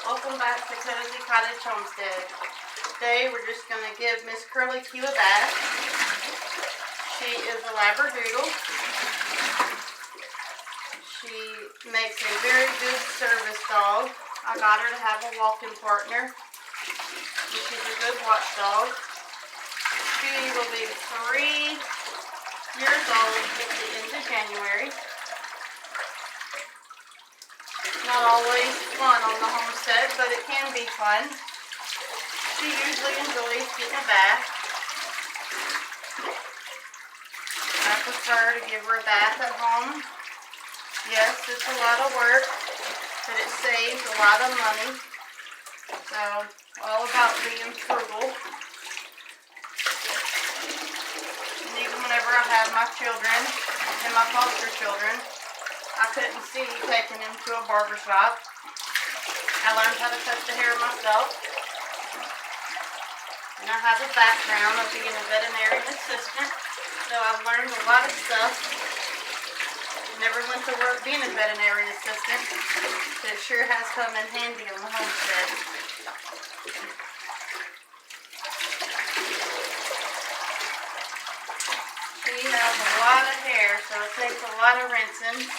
Welcome back to Cozy Cottage Homestead. Today we're just going to give Miss Curly Q a bath. She is a Labradoodle. She makes a very good service dog. I got her to have a walking partner. And she's a good watchdog. She will be 3 years old at the end of January. Not always fun on the homestead, but it can be fun. She usually enjoys getting a bath. I prefer to give her a bath at home. Yes, it's a lot of work, but it saves a lot of money. So, all about being frugal. And even whenever I had my children and my foster children, I couldn't see taking them to a barber shop. I learned how to cut the hair myself. And I have a background of being a veterinarian assistant, so I've learned a lot of stuff. Never went to work being a veterinarian assistant, but it sure has come in handy on the homestead. She has a lot of hair, so it takes a lot of rinsing.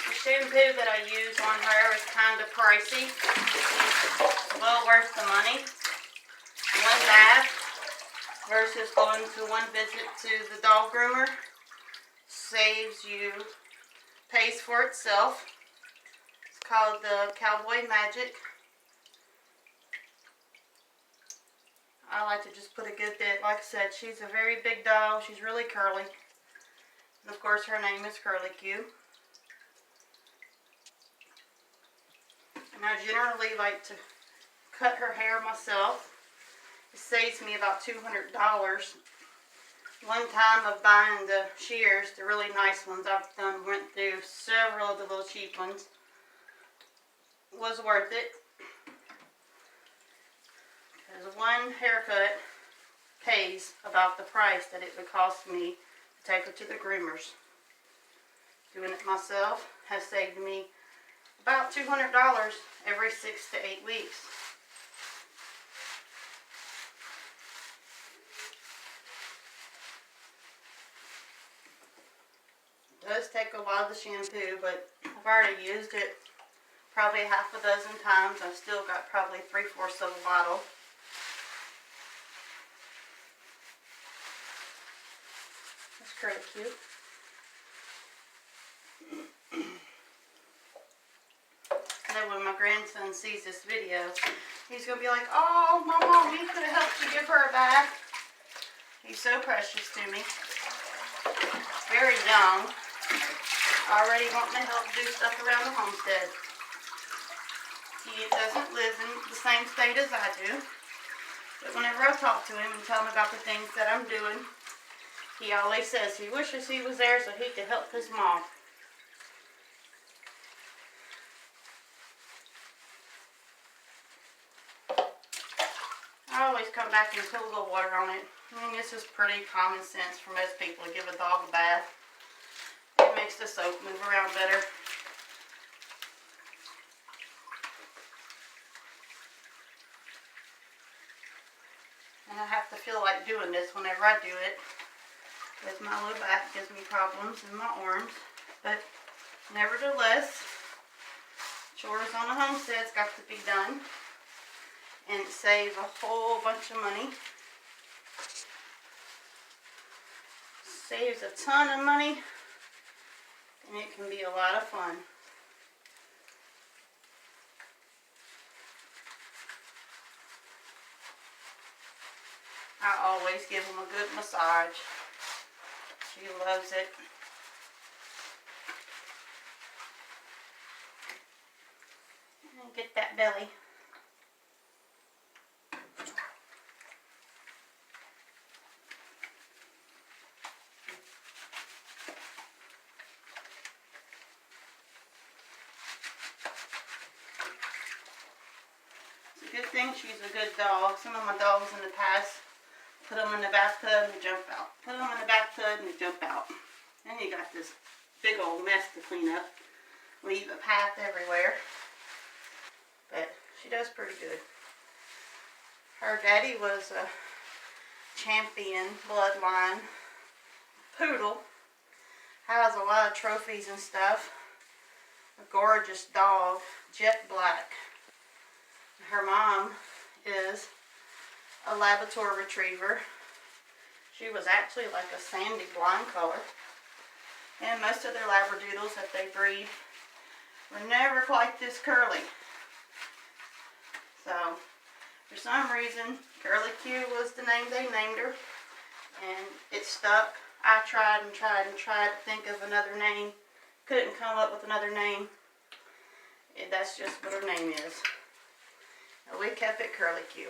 The shampoo that I use on her is kind of pricey. Well worth the money. One bath versus going to one visit to the dog groomer saves you, pays for itself. It's called the Cowboy Magic. I like to just put a good bit. Like I said, she's a very big dog. She's really curly. And of course her name is Curly Q. And I generally like to cut her hair myself. It saves me about $200. One time of buying the shears, the really nice ones, went through several of the little cheap ones. Was worth it. Because one haircut pays about the price that it would cost me to take her to the groomers. Doing it myself has saved me about $200 every 6 to 8 weeks. It does take a lot of the shampoo, but I've already used it probably half a dozen times. I've still got probably 3/4 of a bottle. That's pretty cute. And then when my grandson sees this video, he's going to be like, "Oh, Mama, we could have helped you give her a bath." He's so precious to me. Very young. Already wanting to help do stuff around the homestead. He doesn't live in the same state as I do. But whenever I talk to him and tell him about the things that I'm doing, he always says he wishes he was there so he could help his mom. I always come back and put a little water on it. I mean, this is pretty common sense for most people to give a dog a bath. It makes the soap move around better. And I have to feel like doing this whenever I do it, because my low back gives me problems in my arms. But nevertheless, chores on the homestead's got to be done. And save a whole bunch of money. Saves a ton of money. And it can be a lot of fun. I always give them a good massage. She loves it. And get that belly. good thing she's a good dog. Some of my dogs in the past, put them in the bathtub and they jump out. Put them in the bathtub and they jump out. And you got this big old mess to clean up. Leave a path everywhere. But she does pretty good. Her daddy was a champion bloodline poodle. Has a lot of trophies and stuff. A gorgeous dog, jet black. Her mom is a Labrador retriever. She was actually like a sandy blonde color. And most of their Labradoodles that they breed were never quite this curly. So, for some reason, Curly Q was the name they named her. And it stuck. I tried and tried and tried to think of another name. Couldn't come up with another name. And that's just what her name is. And we kept it Curly Q.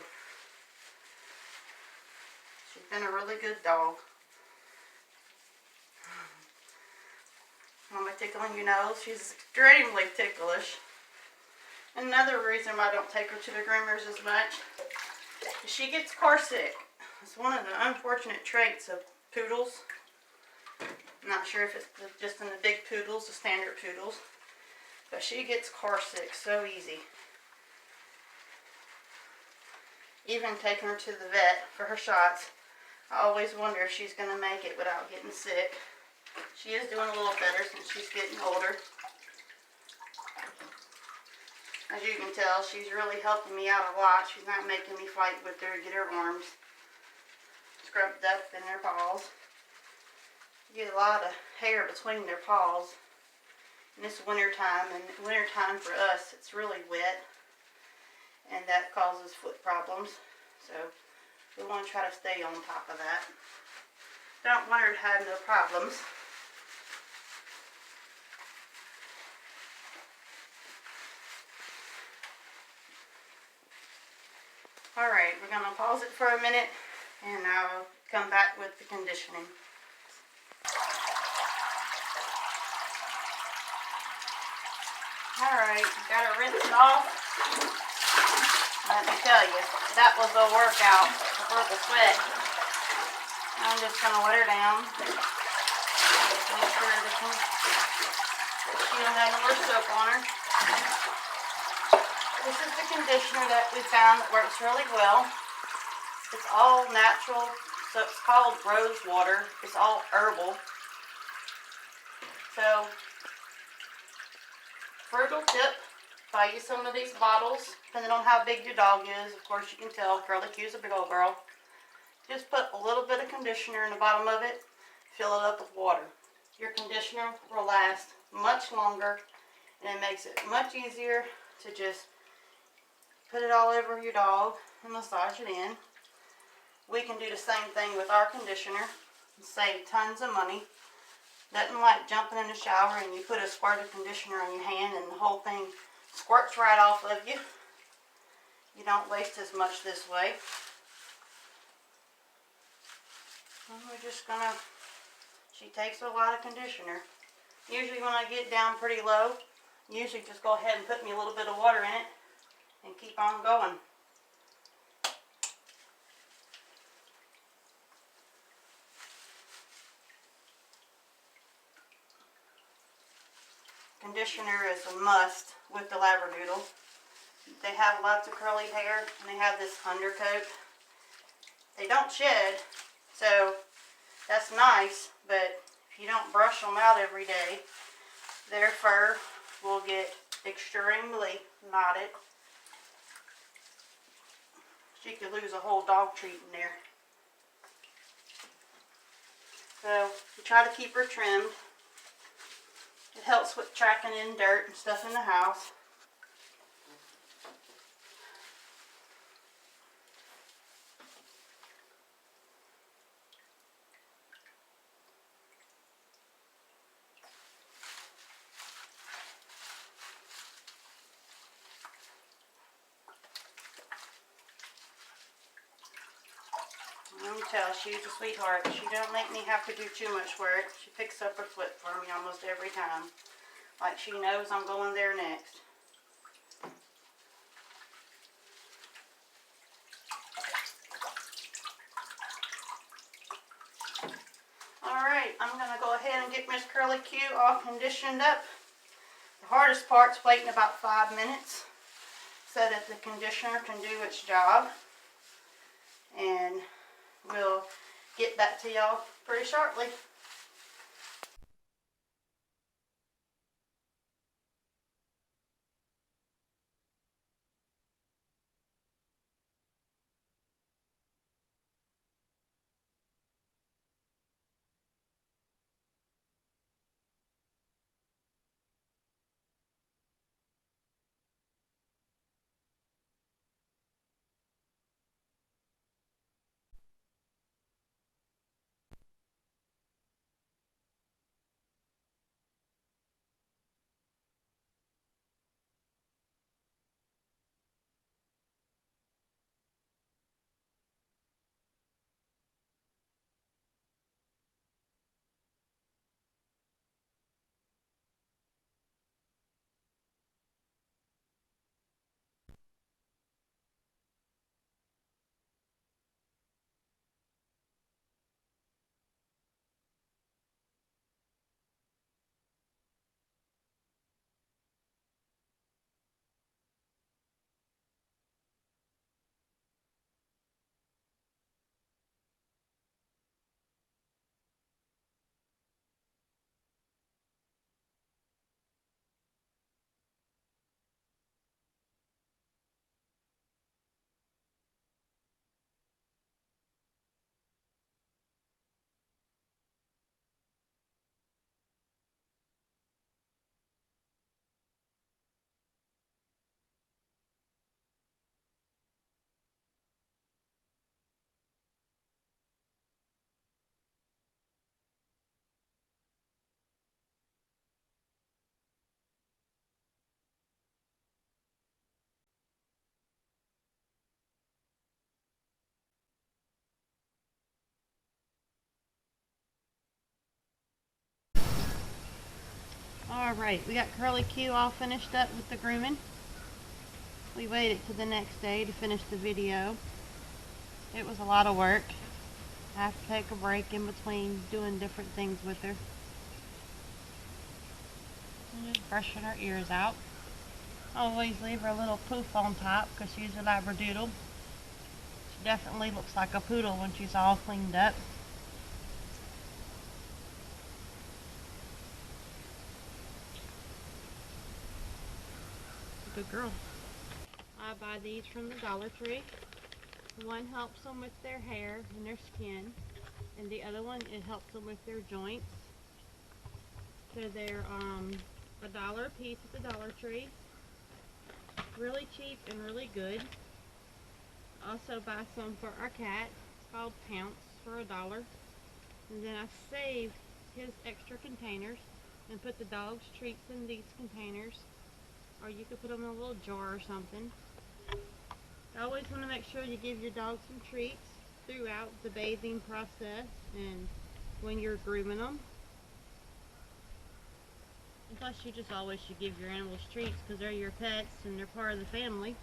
She's been a really good dog. Am I tickling your nose? She's extremely ticklish. Another reason why I don't take her to the groomers as much is she gets car sick. It's one of the unfortunate traits of poodles. I'm not sure if it's just in the big poodles, the standard poodles, but she gets car sick so easy. Even taking her to the vet for her shots, I always wonder if she's going to make it without getting sick. She is doing a little better since she's getting older. As you can tell, she's really helping me out a lot. She's not making me fight with her to get her arms scrubbed up in their paws. You get a lot of hair between their paws. And it's winter time, and winter time for us, it's really wet. And that causes foot problems. So we want to try to stay on top of that. Don't want her to have no problems. Alright, we're going to pause it for a minute and I'll come back with the conditioning. Alright, got to rinse it off. Let me tell you, that was a workout. It's worth the sweat. I'm just going to let her down. Make sure that she don't have no more soap on her. This is the conditioner that we found that works really well. It's all natural, so it's called rose water. It's all herbal. So, frugal tip, buy you some of these bottles, depending on how big your dog is. Of course, you can tell Curly Q's a big old girl. Just put a little bit of conditioner in the bottom of it, fill it up with water. Your conditioner will last much longer, and it makes it much easier to just put it all over your dog and massage it in. We can do the same thing with our conditioner and save tons of money. Nothing like jumping in the shower and you put a squirt of conditioner on your hand and the whole thing squirts right off of you. You don't waste as much this way. And we're just gonna, she takes a lot of conditioner. Usually when I get down pretty low, usually just go ahead and put me a little bit of water in it and keep on going. Conditioner is a must with the Labradoodle. They have lots of curly hair and they have this undercoat. They don't shed, so that's nice, but if you don't brush them out every day, their fur will get extremely knotted. You could lose a whole dog treat in there. So you try to keep her trimmed. It helps with tracking in dirt and stuff in the house. I can tell she's a sweetheart. She don't make me have to do too much work. She picks up her foot for me almost every time. Like she knows I'm going there next. and get Miss Curly Q all conditioned up. The hardest part's waiting about 5 minutes so that the conditioner can do its job. And we'll get back to y'all pretty shortly. Alright, we got Curly Q all finished up with the grooming. We waited to the next day to finish the video. It was a lot of work. I have to take a break in between doing different things with her. And just brushing her ears out. Always leave her a little poof on top because she's a Labradoodle. She definitely looks like a poodle when she's all cleaned up. Good girl. I buy these from the Dollar Tree. One helps them with their hair and their skin, and the other one, it helps them with their joints. So they're $1 a piece at the Dollar Tree. Really cheap and really good. Also buy some for our cat. It's called Pounce for $1. And then I save his extra containers and put the dog's treats in these containers. Or you could put them in a little jar or something. You always want to make sure you give your dog some treats throughout the bathing process and when you're grooming them. And plus you just always should give your animals treats because they're your pets and they're part of the family.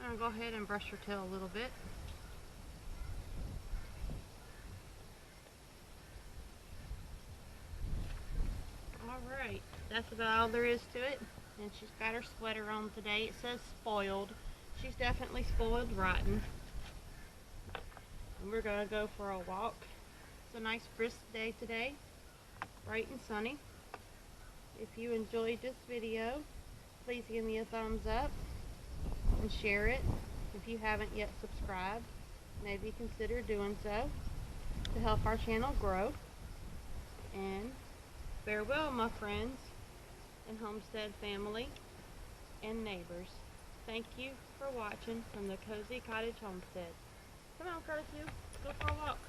I'll go ahead and brush her tail a little bit. Alright, that's about all there is to it. And she's got her sweater on today. It says spoiled. She's definitely spoiled rotten. And we're going to go for a walk. It's a nice brisk day today. Bright and sunny. If you enjoyed this video, please give me a thumbs up and share it. If you haven't yet subscribed, maybe consider doing so to help our channel grow. And farewell, my friends and homestead family and neighbors. Thank you for watching from the Cozy Cottage Homestead. Come on, Curly Q, go for a walk.